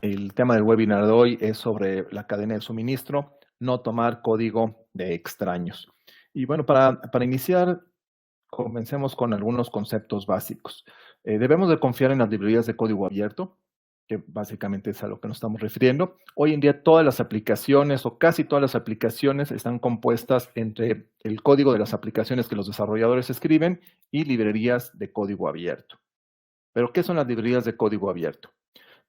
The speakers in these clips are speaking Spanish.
El tema del webinar de hoy es sobre la cadena de suministro, no tomar código de extraños. Y bueno, para iniciar, comencemos con algunos conceptos básicos. Debemos de confiar en las librerías de código abierto, que básicamente es a lo que nos estamos refiriendo. Hoy en día todas las aplicaciones o casi todas las aplicaciones están compuestas entre el código de las aplicaciones que los desarrolladores escriben y librerías de código abierto. ¿Pero qué son las librerías de código abierto?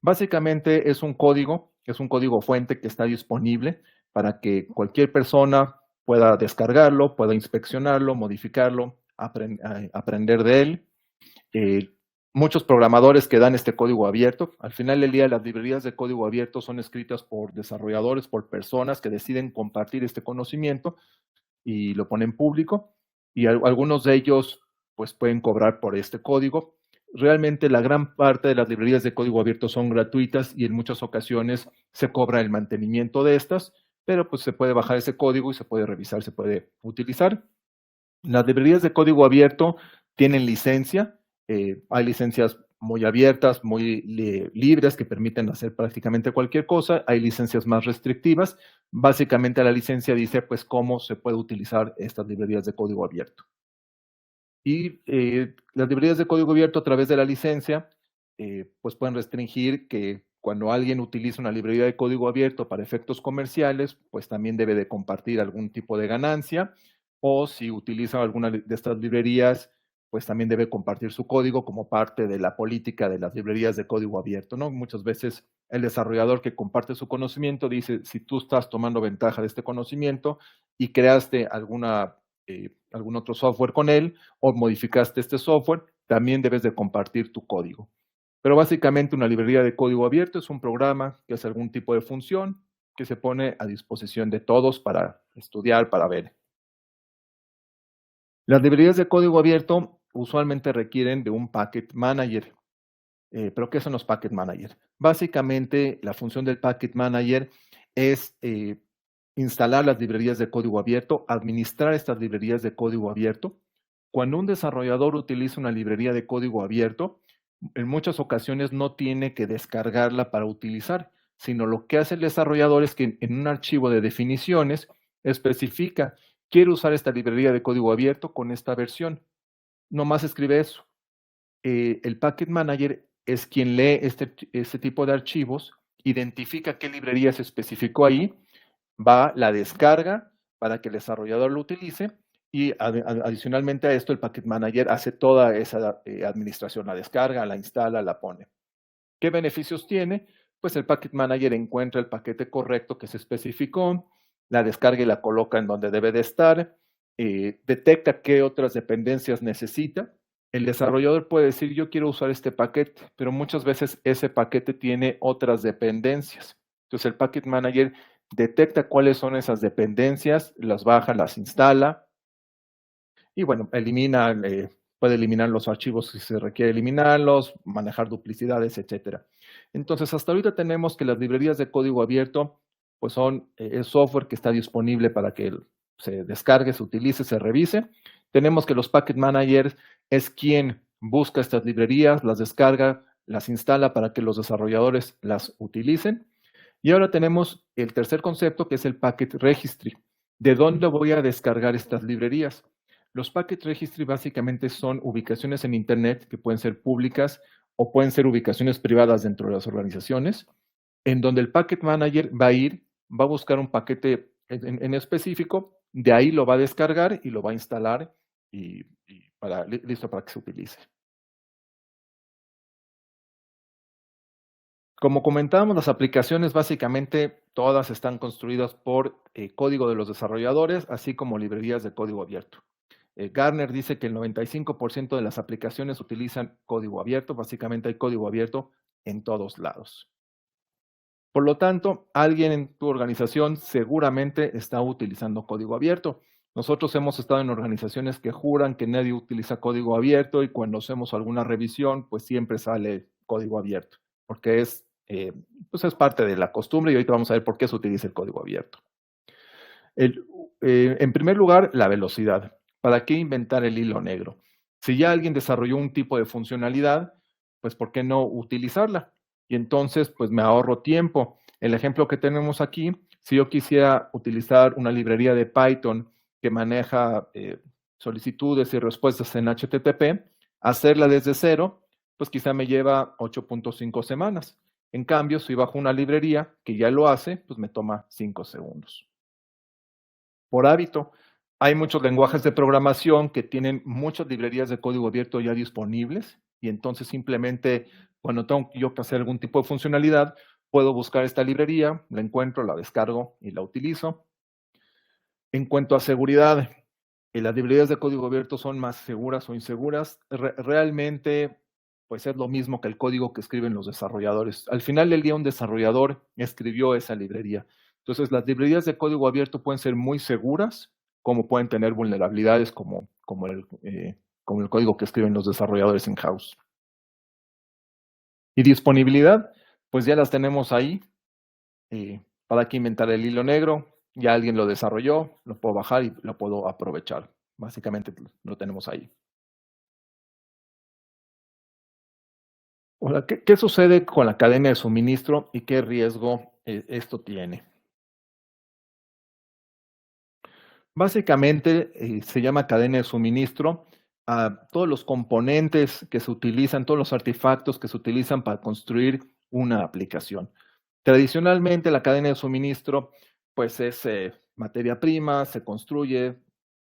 Básicamente es un código fuente que está disponible para que cualquier persona pueda descargarlo, pueda inspeccionarlo, modificarlo, aprender de él. Eh, Muchos programadores que dan este código abierto, al final del día las librerías de código abierto son escritas por desarrolladores, por personas que deciden compartir este conocimiento y lo ponen público, y algunos de ellos pues pueden cobrar por este código. Realmente la gran parte de las librerías de código abierto son gratuitas y en muchas ocasiones se cobra el mantenimiento de estas, pero pues se puede bajar ese código y se puede revisar, se puede utilizar. Las librerías de código abierto tienen licencia, hay licencias muy abiertas, muy libres que permiten hacer prácticamente cualquier cosa, hay licencias más restrictivas. Básicamente la licencia dice pues cómo se puede utilizar estas librerías de código abierto. Y las librerías de código abierto a través de la licencia pues pueden restringir que cuando alguien utiliza una librería de código abierto para efectos comerciales, pues también debe de compartir algún tipo de ganancia, o si utiliza alguna de estas librerías, pues también debe compartir su código como parte de la política de las librerías de código abierto, ¿no? Muchas veces el desarrollador que comparte su conocimiento dice, si tú estás tomando ventaja de este conocimiento y creaste algún otro software con él o modificaste este software, también debes de compartir tu código. Pero básicamente una librería de código abierto es un programa que hace algún tipo de función que se pone a disposición de todos para estudiar, para ver. Las librerías de código abierto usualmente requieren de un package manager. ¿Pero qué son los package manager? Básicamente la función del package manager es instalar las librerías de código abierto, administrar estas librerías de código abierto. Cuando un desarrollador utiliza una librería de código abierto, en muchas ocasiones no tiene que descargarla para utilizar, sino lo que hace el desarrollador es que en un archivo de definiciones especifica, quiero usar esta librería de código abierto con esta versión. Nomás escribe eso. El Package Manager es quien lee este tipo de archivos, identifica qué librería se especificó ahí, va, la descarga para que el desarrollador lo utilice y adicionalmente a esto el Package Manager hace toda esa administración, la descarga, la instala, la pone. ¿Qué beneficios tiene? Pues el Package Manager encuentra el paquete correcto que se especificó, la descarga y la coloca en donde debe de estar, detecta qué otras dependencias necesita. El desarrollador puede decir, yo quiero usar este paquete, pero muchas veces ese paquete tiene otras dependencias. Entonces el Package Manager detecta cuáles son esas dependencias, las baja, las instala y bueno, puede eliminar los archivos si se requiere eliminarlos, manejar duplicidades, etcétera. Entonces, hasta ahorita tenemos que las librerías de código abierto pues son el software que está disponible para que se descargue, se utilice, se revise. Tenemos que los Package Managers es quien busca estas librerías, las descarga, las instala para que los desarrolladores las utilicen. Y ahora tenemos el tercer concepto que es el Package Registry. ¿De dónde voy a descargar estas librerías? Los Package Registry básicamente son ubicaciones en Internet que pueden ser públicas o pueden ser ubicaciones privadas dentro de las organizaciones, en donde el Package Manager va a ir, va a buscar un paquete en específico, de ahí lo va a descargar y lo va a instalar y listo para que se utilice. Como comentábamos, las aplicaciones básicamente todas están construidas por código de los desarrolladores, así como librerías de código abierto. Gartner dice que el 95% de las aplicaciones utilizan código abierto, básicamente hay código abierto en todos lados. Por lo tanto, alguien en tu organización seguramente está utilizando código abierto. Nosotros hemos estado en organizaciones que juran que nadie utiliza código abierto y cuando hacemos alguna revisión, pues siempre sale código abierto, porque pues es parte de la costumbre y ahorita vamos a ver por qué se utiliza el código abierto. En primer lugar, la velocidad. ¿Para qué inventar el hilo negro? Si ya alguien desarrolló un tipo de funcionalidad, pues ¿por qué no utilizarla? y entonces pues me ahorro tiempo. El ejemplo que tenemos aquí, si yo quisiera utilizar una librería de Python que maneja solicitudes y respuestas en HTTP, hacerla desde cero, pues quizá me lleva 8.5 semanas. En cambio, si bajo una librería que ya lo hace, pues me toma 5 segundos. Por hábito, hay muchos lenguajes de programación que tienen muchas librerías de código abierto ya disponibles y entonces simplemente cuando tengo yo que hacer algún tipo de funcionalidad, puedo buscar esta librería, la encuentro, la descargo y la utilizo. En cuanto a seguridad, las librerías de código abierto son más seguras o inseguras. Realmente, pues es lo mismo que el código que escriben los desarrolladores. Al final del día, un desarrollador escribió esa librería. Entonces, las librerías de código abierto pueden ser muy seguras, como pueden tener vulnerabilidades como el código que escriben los desarrolladores in-house. Y disponibilidad, pues ya las tenemos ahí. ¿Para qué inventar el hilo negro? Ya alguien lo desarrolló, lo puedo bajar y lo puedo aprovechar. Básicamente lo tenemos ahí. Ahora, ¿qué sucede con la cadena de suministro y qué riesgo esto tiene? Básicamente se llama cadena de suministro a todos los componentes que se utilizan, todos los artefactos que se utilizan para construir una aplicación. Tradicionalmente la cadena de suministro pues es materia prima, se construye,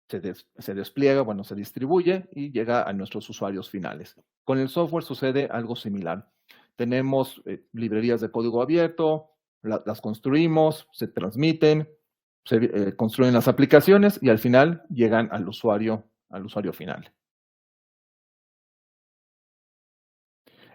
se despliega, bueno, se distribuye y llega a nuestros usuarios finales. Con el software sucede algo similar. Tenemos librerías de código abierto, las construimos, se transmiten, se construyen las aplicaciones y al final llegan al usuario final.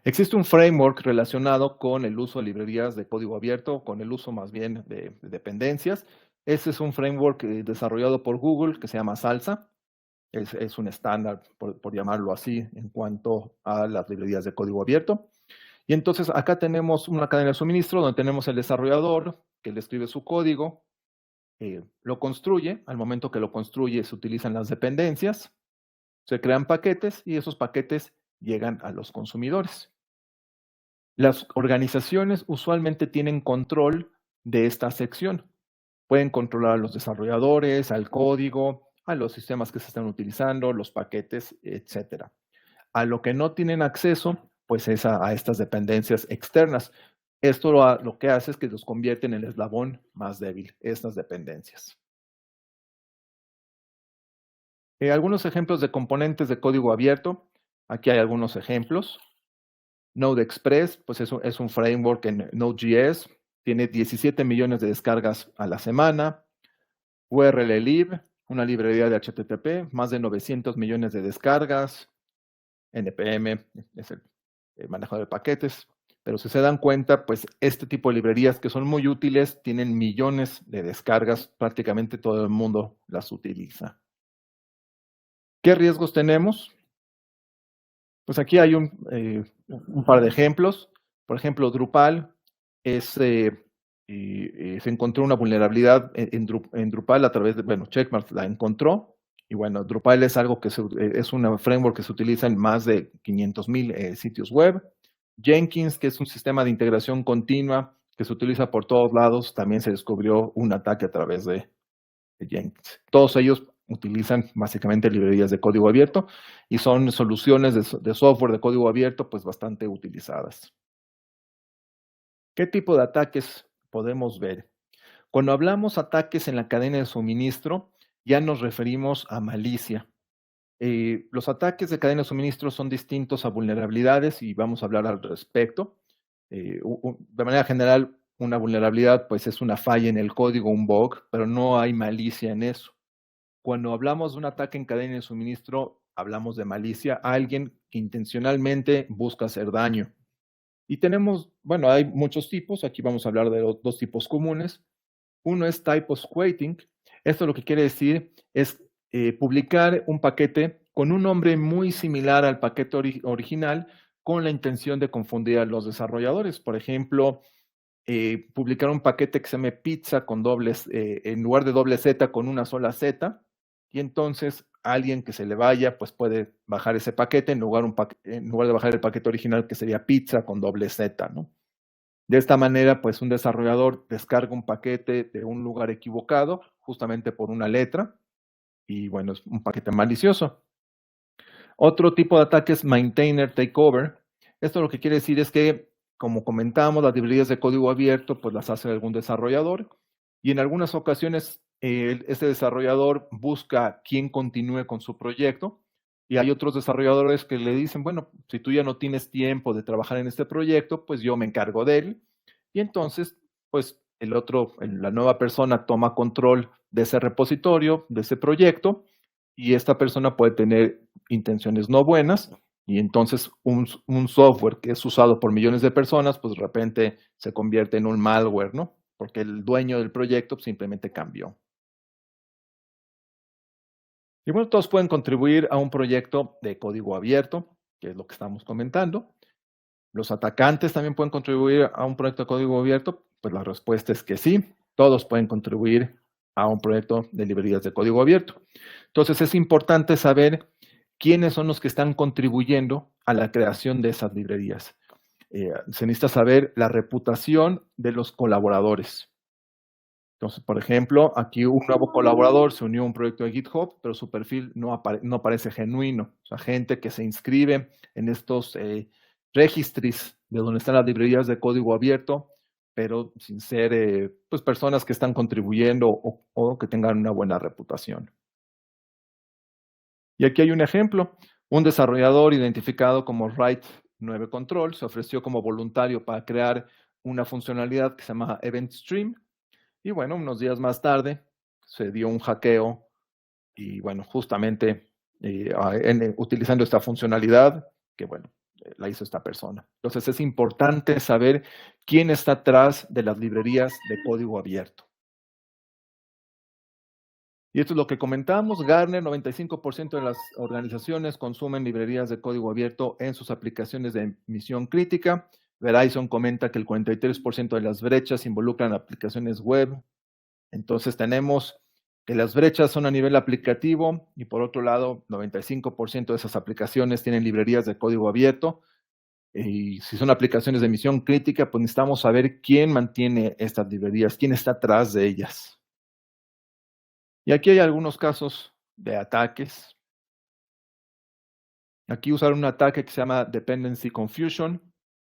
Existe un framework relacionado con el uso de librerías de código abierto, con el uso más bien de dependencias. Ese es un framework desarrollado por Google que se llama Salsa. Es un estándar, por llamarlo así, en cuanto a las librerías de código abierto. Y entonces acá tenemos una cadena de suministro donde tenemos el desarrollador que le escribe su código, lo construye, al momento que lo construye se utilizan las dependencias, se crean paquetes y esos paquetes llegan a los consumidores. Las organizaciones usualmente tienen control de esta sección. Pueden controlar a los desarrolladores, al código, a los sistemas que se están utilizando, los paquetes, etcétera. A lo que no tienen acceso, pues es a estas dependencias externas. Esto lo que hace es que los convierte en el eslabón más débil, estas dependencias. Algunos ejemplos de componentes de código abierto. Aquí hay algunos ejemplos. Node Express, pues es un framework en Node.js. Tiene 17 millones de descargas a la semana. URLlib, una librería de HTTP, más de 900 millones de descargas. NPM es el manejador de paquetes. Pero si se dan cuenta, pues este tipo de librerías que son muy útiles tienen millones de descargas. Prácticamente todo el mundo las utiliza. ¿Qué riesgos tenemos? Pues aquí hay un par de ejemplos. Por ejemplo, Drupal se encontró una vulnerabilidad en Drupal a través de, bueno, Checkmarx la encontró. Y bueno, Drupal es algo que es una framework que se utiliza en más de 500,000 sitios web. Jenkins, que es un sistema de integración continua que se utiliza por todos lados, también se descubrió un ataque a través de Jenkins. Todos ellos utilizan básicamente librerías de código abierto y son soluciones de software de código abierto pues bastante utilizadas. ¿Qué tipo de ataques podemos ver? Cuando hablamos ataques en la cadena de suministro, ya nos referimos a malicia. Los ataques de cadena de suministro son distintos a vulnerabilidades y vamos a hablar al respecto. De manera general, una vulnerabilidad pues es una falla en el código, un bug, pero no hay malicia en eso. Cuando hablamos de un ataque en cadena de suministro, hablamos de malicia, alguien que intencionalmente busca hacer daño. Y tenemos, bueno, hay muchos tipos, aquí vamos a hablar de los dos tipos comunes. Uno es typo squatting. Esto lo que quiere decir es publicar un paquete con un nombre muy similar al paquete original con la intención de confundir a los desarrolladores. Por ejemplo, publicar un paquete que se llame pizza con dobles, en lugar de doble Z con una sola Z, y entonces alguien que se le vaya, pues puede bajar ese paquete en lugar de bajar el paquete original que sería pizza con doble Z, ¿no? De esta manera, pues un desarrollador descarga un paquete de un lugar equivocado, justamente por una letra, y bueno, es un paquete malicioso. Otro tipo de ataque es maintainer takeover. Esto lo que quiere decir es que, como comentamos, las librerías de código abierto, pues las hace algún desarrollador, y en algunas ocasiones este desarrollador busca quién continúe con su proyecto, y hay otros desarrolladores que le dicen, bueno, si tú ya no tienes tiempo de trabajar en este proyecto, pues yo me encargo de él, y entonces, pues la nueva persona toma control de ese repositorio, de ese proyecto, y esta persona puede tener intenciones no buenas, y entonces un software que es usado por millones de personas, pues de repente se convierte en un malware, ¿no? Porque el dueño del proyecto simplemente cambió. Y bueno, todos pueden contribuir a un proyecto de código abierto, que es lo que estamos comentando. Los atacantes también pueden contribuir a un proyecto de código abierto. Pues la respuesta es que sí, todos pueden contribuir a un proyecto de librerías de código abierto. Entonces es importante saber quiénes son los que están contribuyendo a la creación de esas librerías. Se necesita saber la reputación de los colaboradores. Entonces, por ejemplo, aquí un nuevo colaborador se unió a un proyecto de GitHub, pero su perfil no parece genuino. O sea, gente que se inscribe en estos registries de donde están las librerías de código abierto, pero sin ser pues personas que están contribuyendo o que tengan una buena reputación. Y aquí hay un ejemplo. Un desarrollador identificado como Write 9 Control se ofreció como voluntario para crear una funcionalidad que se llama Event Stream. Y bueno, unos días más tarde se dio un hackeo y bueno, justamente utilizando esta funcionalidad, que bueno, la hizo esta persona. Entonces es importante saber quién está atrás de las librerías de código abierto. Y esto es lo que comentamos. Gartner, 95% de las organizaciones consumen librerías de código abierto en sus aplicaciones de misión crítica. Verizon comenta que el 43% de las brechas involucran aplicaciones web. Entonces tenemos que las brechas son a nivel aplicativo y por otro lado, 95% de esas aplicaciones tienen librerías de código abierto. Y si son aplicaciones de misión crítica, pues necesitamos saber quién mantiene estas librerías, quién está atrás de ellas. Y aquí hay algunos casos de ataques. Aquí usaron un ataque que se llama Dependency Confusion,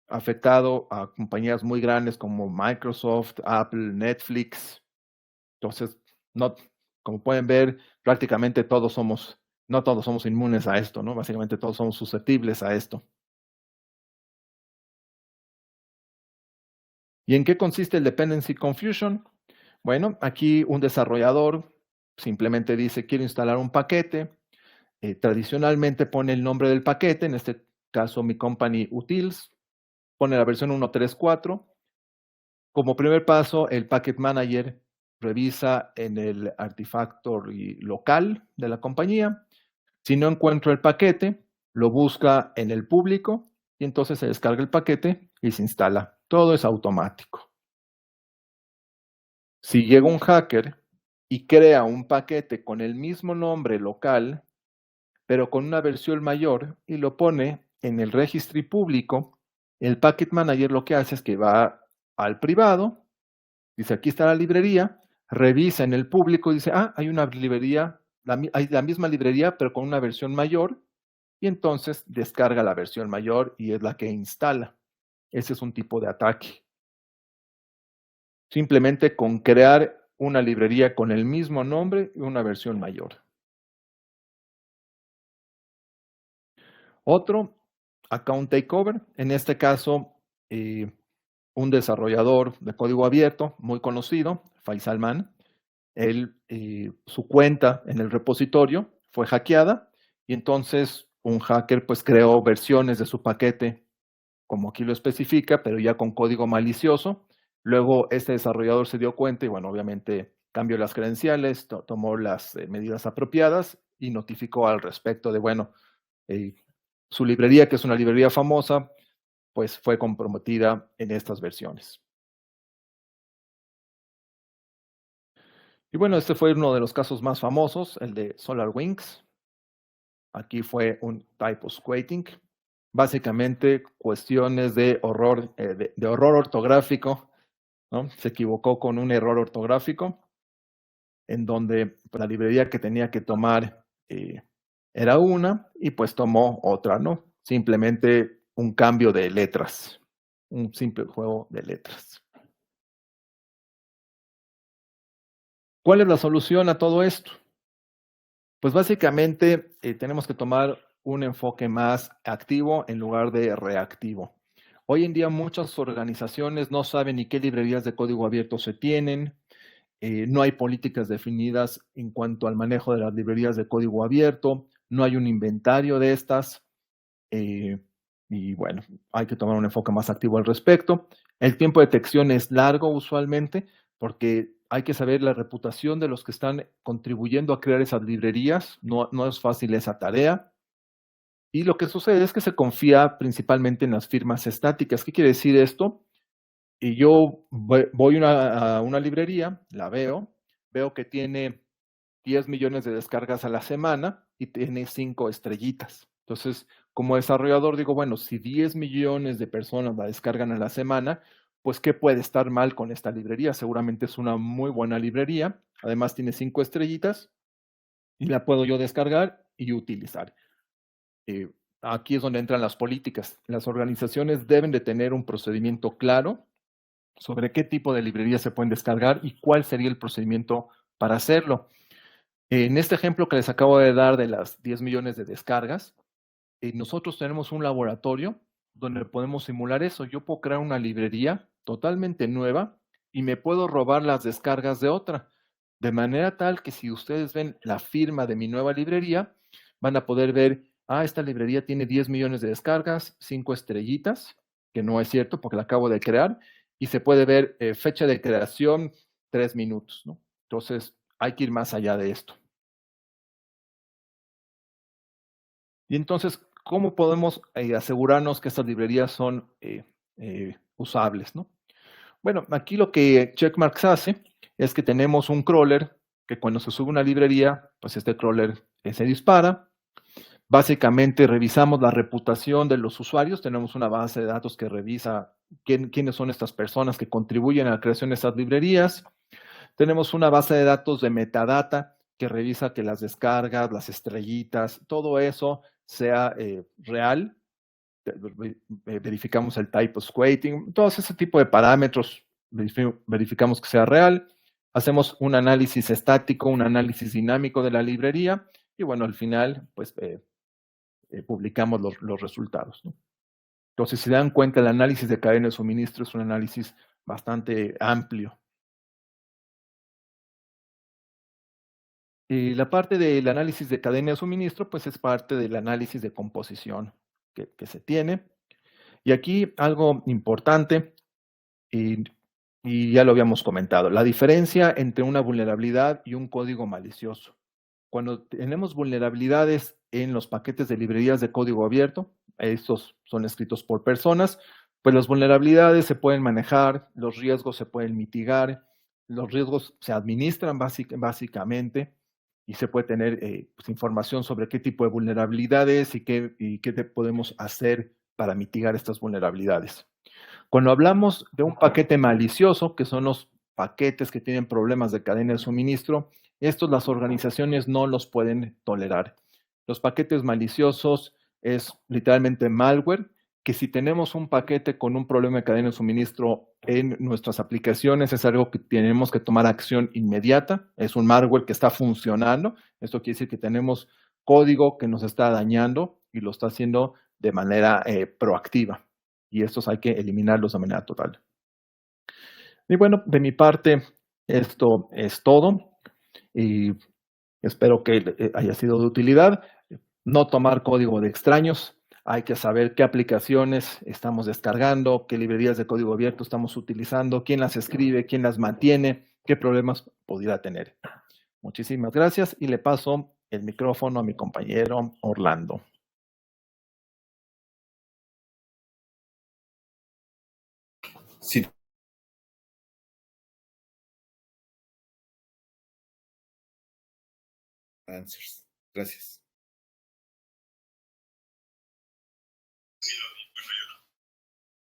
afectado a compañías muy grandes como Microsoft, Apple, Netflix. Entonces, no, como pueden ver, prácticamente no todos somos inmunes a esto, ¿no? Básicamente todos somos susceptibles a esto. ¿Y en qué consiste el Dependency Confusion? Bueno, aquí un desarrollador simplemente dice, quiero instalar un paquete. Tradicionalmente pone el nombre del paquete, en este caso mi company utils, pone la versión 1.3.4. Como primer paso, el Packet Manager revisa en el Artifactory local de la compañía. Si no encuentro el paquete, lo busca en el público y entonces se descarga el paquete y se instala. Todo es automático. Si llega un hacker y crea un paquete con el mismo nombre local, pero con una versión mayor y lo pone en el registry público, el Packet Manager lo que hace es que va al privado, dice aquí está la librería, revisa en el público y dice, hay una librería, hay la misma librería pero con una versión mayor, y entonces descarga la versión mayor y es la que instala. Ese es un tipo de ataque. Simplemente con crear una librería con el mismo nombre y una versión mayor. Otro, account takeover. En este caso, un desarrollador de código abierto muy conocido, Faisal Man, su cuenta en el repositorio fue hackeada y entonces un hacker pues creó versiones de su paquete como aquí lo especifica, pero ya con código malicioso. Luego este desarrollador se dio cuenta y bueno, obviamente cambió las credenciales, tomó las medidas apropiadas y notificó al respecto de, bueno, su librería, que es una librería famosa, pues fue comprometida en estas versiones. Y bueno, este fue uno de los casos más famosos, el de SolarWinds. Aquí fue un typo squatting. básicamente cuestiones de horror, de horror ortográfico, ¿no? Se equivocó con un error ortográfico en donde la librería que tenía que tomar era una y pues tomó otra, ¿no? Simplemente un cambio de letras, un simple juego de letras. ¿Cuál es la solución a todo esto? Pues básicamente tenemos que tomar un enfoque más activo en lugar de reactivo. Hoy en día muchas organizaciones no saben ni qué librerías de código abierto se tienen, no hay políticas definidas en cuanto al manejo de las librerías de código abierto, no hay un inventario de estas, eh, y bueno, hay que tomar un enfoque más activo al respecto. El tiempo de detección es largo usualmente porque hay que saber la reputación de los que están contribuyendo a crear esas librerías, no es fácil esa tarea. Y lo que sucede es que se confía principalmente en las firmas estáticas. ¿Qué quiere decir esto? Y yo voy a una librería, la veo que tiene 10 millones de descargas a la semana y tiene 5 estrellitas. Entonces, como desarrollador digo, bueno, si 10 millones de personas la descargan a la semana, pues ¿qué puede estar mal con esta librería? Seguramente es una muy buena librería. Además tiene 5 estrellitas y la puedo yo descargar y utilizar. Eh, Aquí es donde entran las políticas. Las organizaciones deben de tener un procedimiento claro sobre qué tipo de librerías se pueden descargar y cuál sería el procedimiento para hacerlo. En este ejemplo que les acabo de dar de las 10 millones de descargas, nosotros tenemos un laboratorio donde podemos simular eso. Yo puedo crear una librería totalmente nueva y me puedo robar las descargas de otra. De manera tal que si ustedes ven la firma de mi nueva librería, van a poder ver, esta librería tiene 10 millones de descargas, 5 estrellitas, que no es cierto porque la acabo de crear, y se puede ver fecha de creación, 3 minutos, ¿no? Entonces, hay que ir más allá de esto. Y entonces, ¿cómo podemos asegurarnos que estas librerías son usables, ¿no? Bueno, aquí lo que Checkmarx hace es que tenemos un crawler que cuando se sube una librería, pues este crawler se dispara. Básicamente revisamos la reputación de los usuarios, tenemos una base de datos que revisa quiénes son estas personas que contribuyen a la creación de estas librerías. Tenemos una base de datos de metadata que revisa que las descargas, las estrellitas, todo eso sea real. Verificamos el type of squating, todo ese tipo de parámetros, verificamos que sea real. Hacemos un análisis estático, un análisis dinámico de la librería y bueno, al final, pues publicamos los resultados, ¿no? Entonces, si se dan cuenta, el análisis de cadena de suministro es un análisis bastante amplio. Y la parte del análisis de cadena de suministro, pues es parte del análisis de composición que se tiene. Y aquí algo importante, y, y ya lo habíamos comentado, la diferencia entre una vulnerabilidad y un código malicioso. Cuando tenemos vulnerabilidades en los paquetes de librerías de código abierto, estos son escritos por personas, pues las vulnerabilidades se pueden manejar, los riesgos se pueden mitigar, los riesgos se administran básicamente y se puede tener pues, información sobre qué tipo de vulnerabilidades y qué podemos hacer para mitigar estas vulnerabilidades. Cuando hablamos de un paquete malicioso, que son los paquetes que tienen problemas de cadena de suministro, estos las organizaciones no los pueden tolerar. Los paquetes maliciosos es literalmente malware, que si tenemos un paquete con un problema de cadena de suministro en nuestras aplicaciones, es algo que tenemos que tomar acción inmediata. Es un malware que está funcionando. Esto quiere decir que tenemos código que nos está dañando y lo está haciendo de manera proactiva. Y estos hay que eliminarlos de manera total. Y bueno, de mi parte, esto es todo. Y espero que haya sido de utilidad. No tomar código de extraños. Hay que saber qué aplicaciones estamos descargando, qué librerías de código abierto estamos utilizando, quién las escribe, quién las mantiene, qué problemas pudiera tener. Muchísimas gracias y le paso el micrófono a mi compañero Orlando. Sí. Answers. Gracias.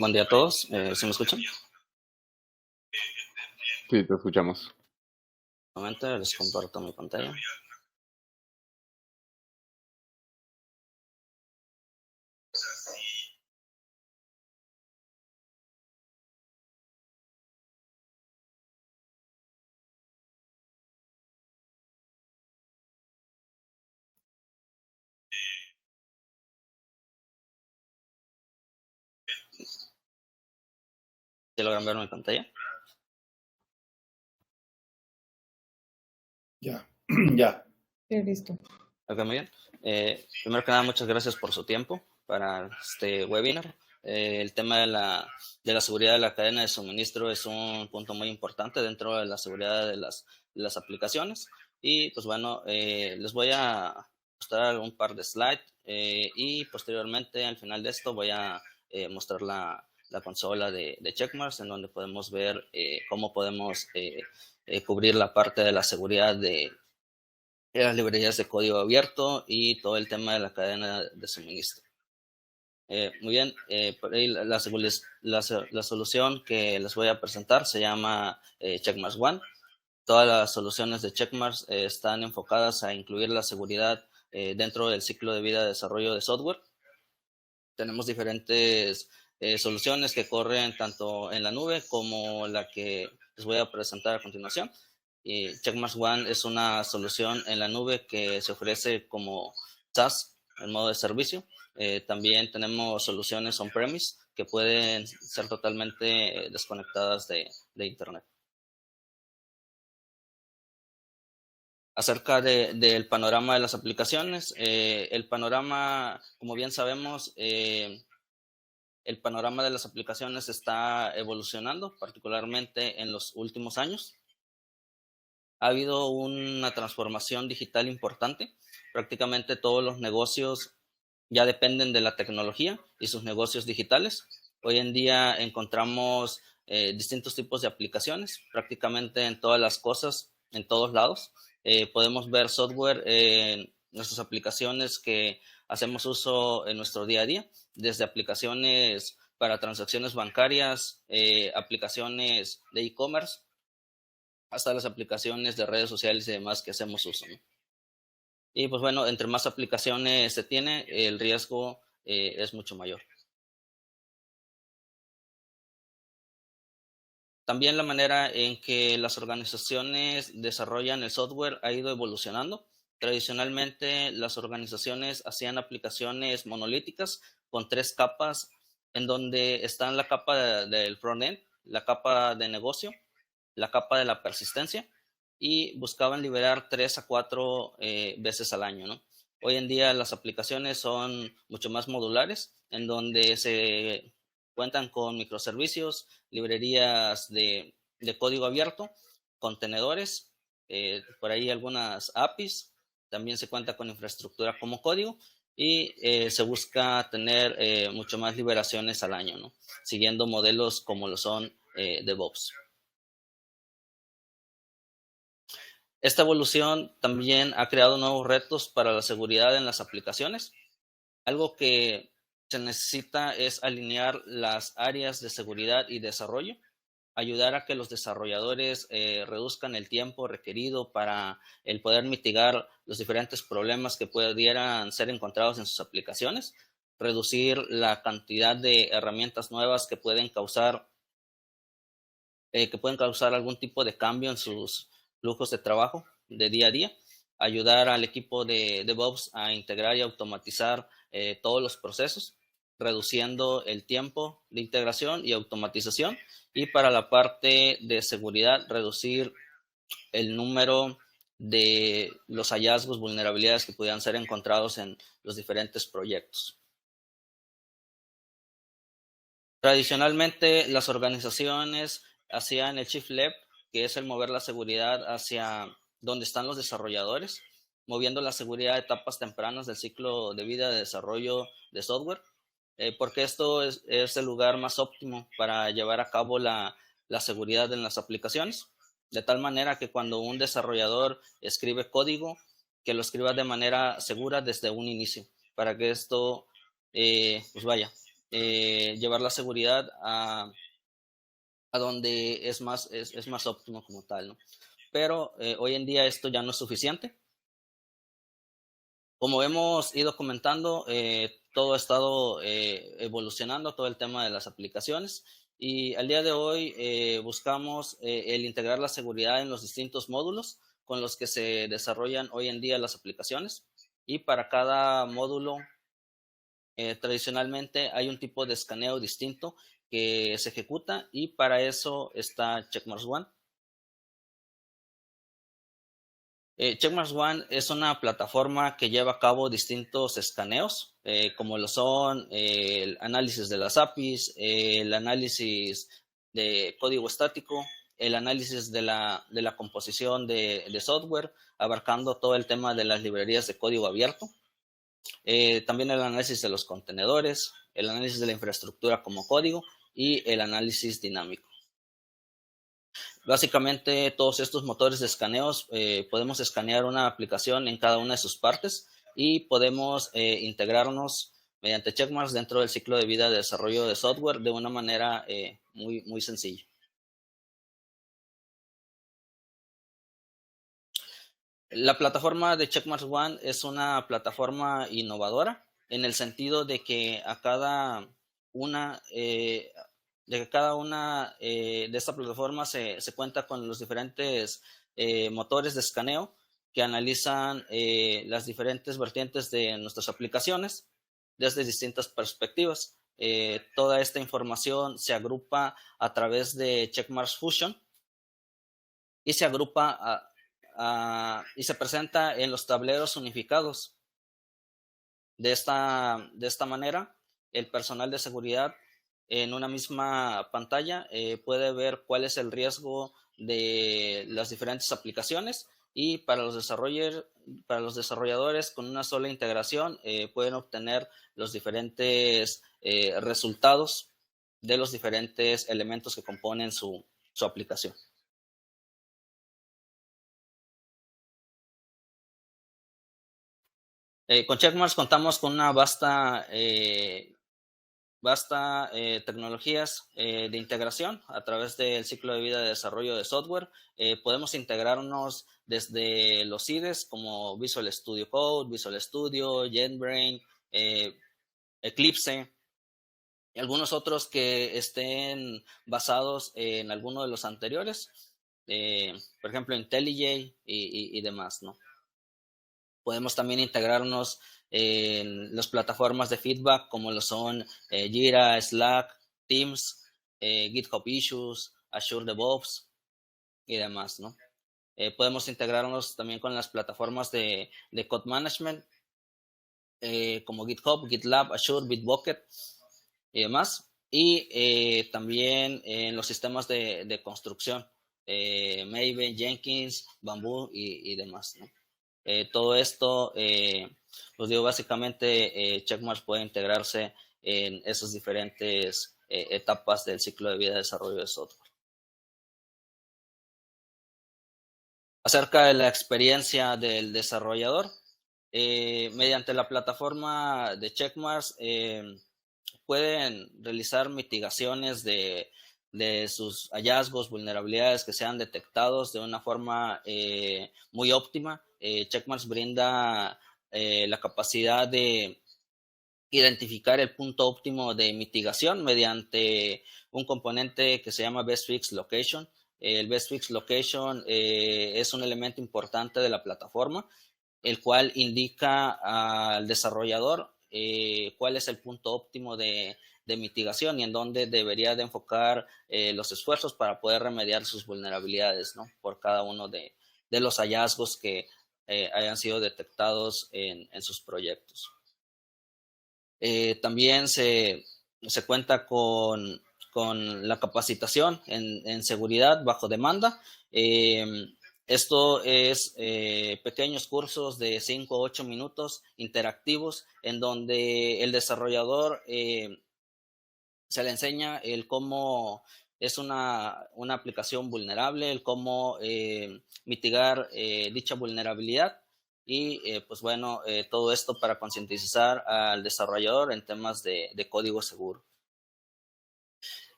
Buen día a todos. ¿Sí me escuchan? Sí, te escuchamos. Un momento, les comparto mi pantalla. ¿Sí logran ver mi pantalla? Ya, ya. Sí, listo. Ok, muy bien. Primero que nada, muchas gracias por su tiempo para este webinar. El tema de la seguridad de la cadena de suministro es un punto muy importante dentro de la seguridad de las aplicaciones. Y pues bueno, les voy a mostrar un par de slides y posteriormente al final de esto voy a mostrar la consola de Checkmarx, en donde podemos ver cómo podemos cubrir la parte de la seguridad de las librerías de código abierto y todo el tema de la cadena de suministro. Muy bien, por ahí la solución que les voy a presentar se llama Checkmarx One. Todas las soluciones de Checkmarx están enfocadas a incluir la seguridad dentro del ciclo de vida de desarrollo de software. Tenemos diferentes soluciones que corren tanto en la nube como la que les voy a presentar a continuación. Y Checkmarx One es una solución en la nube que se ofrece como SaaS, en modo de servicio. También tenemos soluciones on-premise que pueden ser totalmente desconectadas de Internet. Acerca del panorama de las aplicaciones, el panorama, como bien sabemos, el panorama de las aplicaciones está evolucionando, particularmente en los últimos años. Ha habido una transformación digital importante. Prácticamente todos los negocios ya dependen de la tecnología y sus negocios digitales. Hoy en día encontramos distintos tipos de aplicaciones, prácticamente en todas las cosas, en todos lados. Podemos ver software en nuestras aplicaciones que hacemos uso en nuestro día a día, desde aplicaciones para transacciones bancarias, aplicaciones de e-commerce, hasta las aplicaciones de redes sociales y demás que hacemos uso, ¿no? Y pues bueno, entre más aplicaciones se tiene, el riesgo es mucho mayor. También la manera en que las organizaciones desarrollan el software ha ido evolucionando. Tradicionalmente, las organizaciones hacían aplicaciones monolíticas con 3 capas, en donde están la capa del frontend, la capa de negocio, la capa de la persistencia, y buscaban liberar 3 a 4 veces al año, ¿no? Hoy en día las aplicaciones son mucho más modulares, en donde se cuentan con microservicios, librerías de código abierto, contenedores, por ahí algunas APIs, también se cuenta con infraestructura como código y se busca tener mucho más liberaciones al año, ¿no? Siguiendo modelos como lo son DevOps. Esta evolución también ha creado nuevos retos para la seguridad en las aplicaciones. Algo que se necesita es alinear las áreas de seguridad y desarrollo, ayudar a que los desarrolladores reduzcan el tiempo requerido para el poder mitigar los diferentes problemas que pudieran ser encontrados en sus aplicaciones, reducir la cantidad de herramientas nuevas que pueden causar algún tipo de cambio en sus flujos de trabajo de día a día, ayudar al equipo de DevOps a integrar y automatizar todos los procesos, reduciendo el tiempo de integración y automatización, y para la parte de seguridad, reducir el número de los hallazgos, vulnerabilidades que pudieran ser encontrados en los diferentes proyectos. Tradicionalmente, las organizaciones hacían el shift left, que es el mover la seguridad hacia donde están los desarrolladores, moviendo la seguridad a etapas tempranas del ciclo de vida de desarrollo de software, porque esto es el lugar más óptimo para llevar a cabo la seguridad en las aplicaciones, de tal manera que cuando un desarrollador escribe código, que lo escriba de manera segura desde un inicio, para que esto, pues vaya, llevar la seguridad a donde es más óptimo como tal, ¿no? Pero hoy en día esto ya no es suficiente. Como hemos ido comentando, todo ha estado evolucionando, todo el tema de las aplicaciones, y al día de hoy buscamos el integrar la seguridad en los distintos módulos con los que se desarrollan hoy en día las aplicaciones, y para cada módulo tradicionalmente hay un tipo de escaneo distinto que se ejecuta, y para eso está Checkmarx One. Checkmarx One es una plataforma que lleva a cabo distintos escaneos, como lo son el análisis de las APIs, el análisis de código estático, el análisis de la composición de software, abarcando todo el tema de las librerías de código abierto, también el análisis de los contenedores, el análisis de la infraestructura como código y el análisis dinámico. Básicamente, todos estos motores de escaneos podemos escanear una aplicación en cada una de sus partes, y podemos integrarnos mediante Checkmarx dentro del ciclo de vida de desarrollo de software de una manera muy sencilla. La plataforma de Checkmarx One es una plataforma innovadora en el sentido de que cada una de esta plataforma se cuenta con los diferentes motores de escaneo que analizan las diferentes vertientes de nuestras aplicaciones desde distintas perspectivas. Toda esta información se agrupa a través de Checkmarx Fusion y se agrupa y se presenta en los tableros unificados. De esta manera, el personal de seguridad en una misma pantalla puede ver cuál es el riesgo de las diferentes aplicaciones, y para los desarrolladores con una sola integración pueden obtener los diferentes resultados de los diferentes elementos que componen su aplicación. Con Checkmarx contamos con una vasta tecnologías de integración a través del ciclo de vida de desarrollo de software. Podemos integrarnos desde los IDEs como Visual Studio Code, Visual Studio, JetBrains, Eclipse, y algunos otros que estén basados en alguno de los anteriores, por ejemplo IntelliJ y demás, ¿no? Podemos también integrarnos en las plataformas de feedback como lo son Jira, Slack, Teams, GitHub Issues, Azure DevOps y demás, ¿no? Podemos integrarnos también con las plataformas de code management como GitHub, GitLab, Azure, Bitbucket y demás. Y también en los sistemas de construcción, Maven, Jenkins, Bamboo y demás, ¿no? Todo esto, pues digo, básicamente Checkmarx puede integrarse en esas diferentes etapas del ciclo de vida de desarrollo de software. Acerca de la experiencia del desarrollador, mediante la plataforma de Checkmarx pueden realizar mitigaciones de sus hallazgos, vulnerabilidades que sean detectados de una forma muy óptima. Checkmarx brinda la capacidad de identificar el punto óptimo de mitigación mediante un componente que se llama Best Fix Location. El Best Fix Location es un elemento importante de la plataforma, el cual indica al desarrollador cuál es el punto óptimo de mitigación y en dónde debería de enfocar los esfuerzos para poder remediar sus vulnerabilidades, ¿no? Por cada uno de los hallazgos que hayan sido detectados en sus proyectos. También se cuenta con la capacitación en seguridad bajo demanda. Esto es pequeños cursos de 5 o 8 minutos interactivos en donde el desarrollador se le enseña el cómo es una aplicación vulnerable, el cómo mitigar dicha vulnerabilidad, y pues bueno, todo esto para concientizar al desarrollador en temas de código seguro.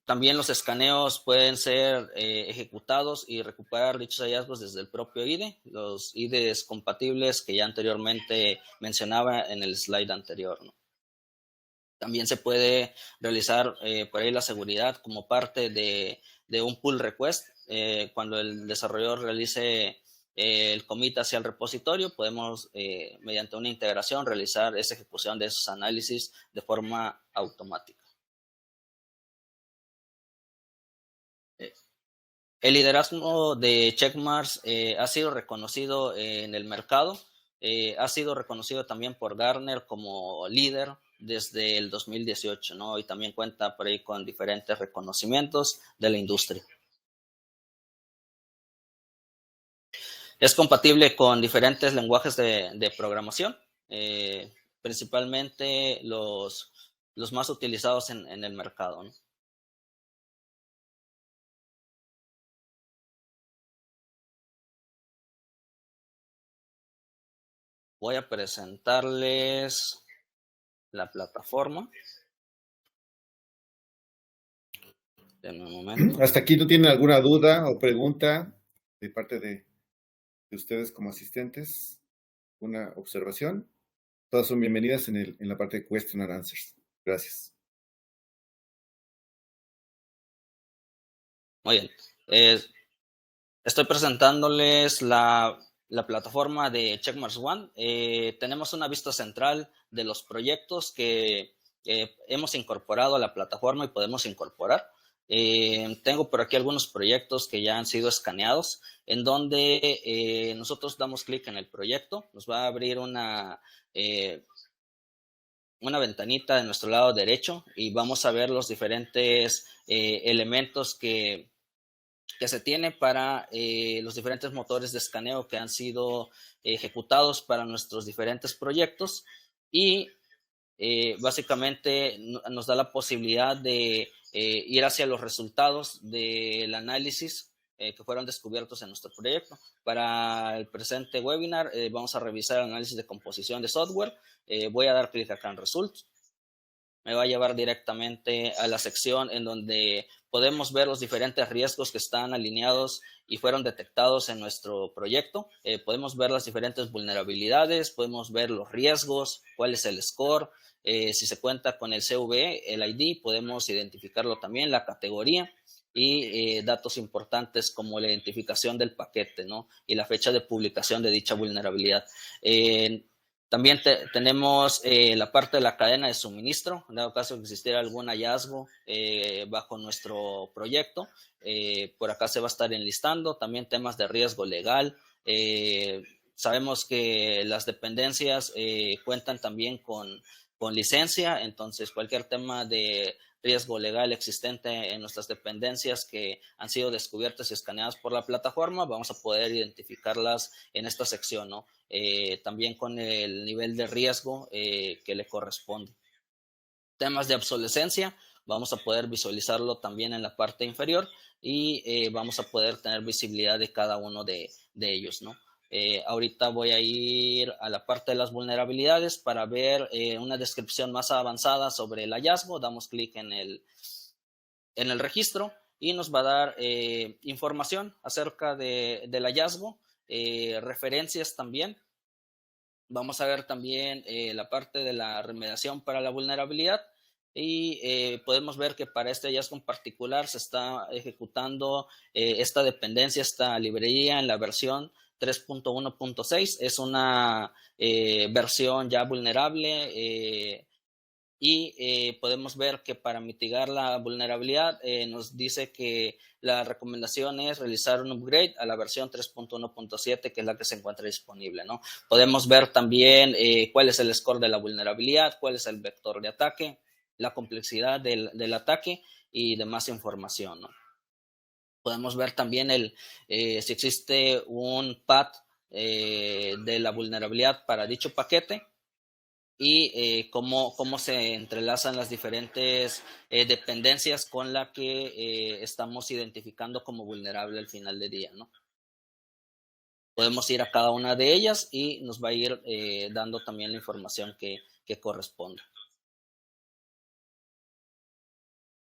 También los escaneos pueden ser ejecutados y recuperar dichos hallazgos desde el propio IDE, los IDEs compatibles que ya anteriormente mencionaba en el slide anterior, ¿no? También se puede realizar por ahí la seguridad como parte de un pull request. Cuando el desarrollador realice el commit hacia el repositorio, podemos, mediante una integración, realizar esa ejecución de esos análisis de forma automática. El liderazgo de Checkmarx ha sido reconocido en el mercado, ha sido reconocido también por Gartner como líder desde el 2018, ¿no? Y también cuenta por ahí con diferentes reconocimientos de la industria. Es compatible con diferentes lenguajes de programación, principalmente los más utilizados en el mercado, ¿no? Voy a presentarles la plataforma. Denme un momento. ¿Hasta aquí no tienen alguna duda o pregunta de parte de ustedes como asistentes? ¿Una observación? Todas son bienvenidas en la parte de Question and Answers. Gracias. Muy bien. Estoy presentándoles la plataforma de Checkmarx One. Tenemos una vista central de los proyectos que hemos incorporado a la plataforma y podemos incorporar. Tengo por aquí algunos proyectos que ya han sido escaneados, en donde nosotros damos clic en el proyecto, nos va a abrir una ventanita de nuestro lado derecho y vamos a ver los diferentes elementos que se tiene para los diferentes motores de escaneo que han sido ejecutados para nuestros diferentes proyectos y básicamente nos da la posibilidad de ir hacia los resultados del análisis que fueron descubiertos en nuestro proyecto. Para el presente webinar vamos a revisar el análisis de composición de software. Voy a dar clic acá en Results. Me va a llevar directamente a la sección en donde podemos ver los diferentes riesgos que están alineados y fueron detectados en nuestro proyecto. Podemos ver las diferentes vulnerabilidades, podemos ver los riesgos, cuál es el score, si se cuenta con el CV, el ID, podemos identificarlo también, la categoría y datos importantes como la identificación del paquete, ¿no? Y la fecha de publicación de dicha vulnerabilidad. También tenemos la parte de la cadena de suministro, en dado caso que existiera algún hallazgo bajo nuestro proyecto. Por acá se va a estar enlistando también temas de riesgo legal. Sabemos que las dependencias cuentan también con licencia, entonces cualquier tema de riesgo legal existente en nuestras dependencias que han sido descubiertas y escaneadas por la plataforma, vamos a poder identificarlas en esta sección, ¿no? También con el nivel de riesgo que le corresponde. Temas de obsolescencia, vamos a poder visualizarlo también en la parte inferior y vamos a poder tener visibilidad de cada uno de ellos, ¿no? Ahorita voy a ir a la parte de las vulnerabilidades para ver una descripción más avanzada sobre el hallazgo. Damos clic en el registro y nos va a dar información acerca del hallazgo, referencias también. Vamos a ver también la parte de la remediación para la vulnerabilidad y podemos ver que para este hallazgo en particular se está ejecutando esta dependencia, esta librería en la versión 3.1.6. Es una versión ya vulnerable y podemos ver que para mitigar la vulnerabilidad nos dice que la recomendación es realizar un upgrade a la versión 3.1.7, que es la que se encuentra disponible, ¿no? Podemos ver también cuál es el score de la vulnerabilidad, cuál es el vector de ataque, la complejidad del ataque y demás información, ¿no? Podemos ver también si existe un path de la vulnerabilidad para dicho paquete y cómo se entrelazan las diferentes dependencias con la que estamos identificando como vulnerable al final del día, ¿no? podemos ir a cada una de ellas y nos va a ir dando también la información que corresponde.